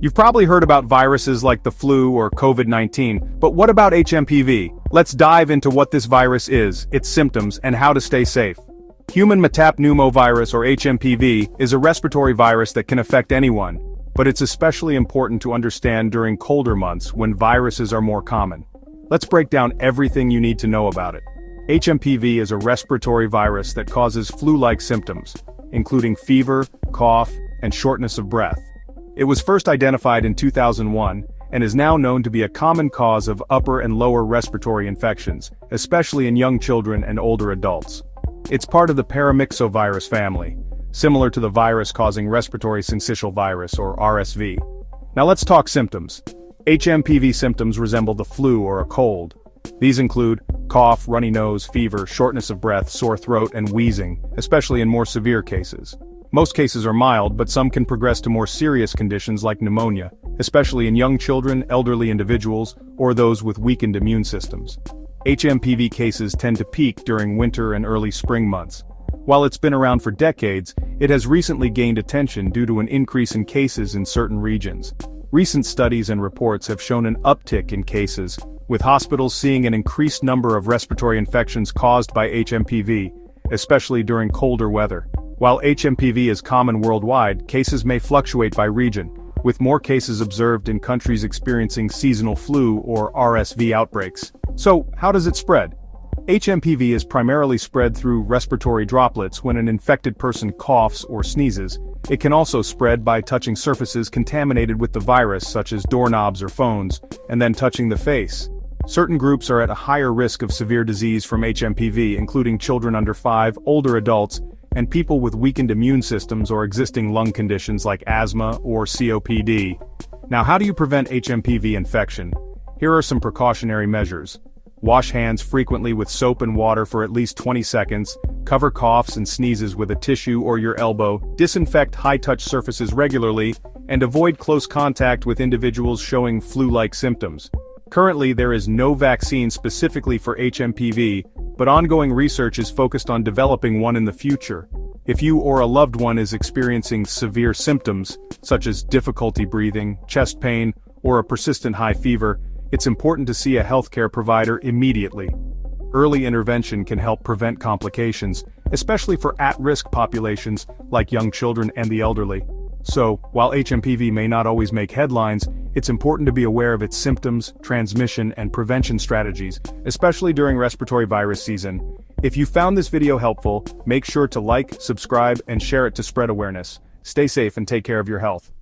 You've probably heard about viruses like the flu or COVID-19, but what about HMPV? Let's dive into what this virus is, its symptoms, and how to stay safe. Human metapneumovirus or HMPV is a respiratory virus that can affect anyone, but it's especially important to understand during colder months when viruses are more common. Let's break down everything you need to know about it. HMPV is a respiratory virus that causes flu-like symptoms, including fever, cough, and shortness of breath. It was first identified in 2001 and is now known to be a common cause of upper and lower respiratory infections, especially in young children and older adults. It's part of the paramyxovirus family, similar to the virus causing respiratory syncytial virus or RSV. Now let's talk symptoms. HMPV symptoms resemble the flu or a cold. These include cough, runny nose, fever, shortness of breath, sore throat, and wheezing, especially in more severe cases. Most cases are mild, but some can progress to more serious conditions like pneumonia, especially in young children, elderly individuals, or those with weakened immune systems. HMPV cases tend to peak during winter and early spring months. While it's been around for decades, it has recently gained attention due to an increase in cases in certain regions. Recent studies and reports have shown an uptick in cases, with hospitals seeing an increased number of respiratory infections caused by HMPV, especially during colder weather. While HMPV is common worldwide, cases may fluctuate by region, with more cases observed in countries experiencing seasonal flu or RSV outbreaks. So, how does it spread? HMPV is primarily spread through respiratory droplets when an infected person coughs or sneezes. It can also spread by touching surfaces contaminated with the virus such as doorknobs or phones, and then touching the face. Certain groups are at a higher risk of severe disease from HMPV, including children under 5, older adults, and people with weakened immune systems or existing lung conditions like asthma or COPD. Now, how do you prevent HMPV infection? Here are some precautionary measures. Wash hands frequently with soap and water for at least 20 seconds, cover coughs and sneezes with a tissue or your elbow, disinfect high-touch surfaces regularly, and avoid close contact with individuals showing flu-like symptoms. Currently, there is no vaccine specifically for HMPV, but ongoing research is focused on developing one in the future. If you or a loved one is experiencing severe symptoms, such as difficulty breathing, chest pain, or a persistent high fever, it's important to see a healthcare provider immediately. Early intervention can help prevent complications, especially for at-risk populations like young children and the elderly. So, while HMPV may not always make headlines, it's important to be aware of its symptoms, transmission, and prevention strategies, especially during respiratory virus season. If you found this video helpful, make sure to like, subscribe, and share it to spread awareness. Stay safe and take care of your health.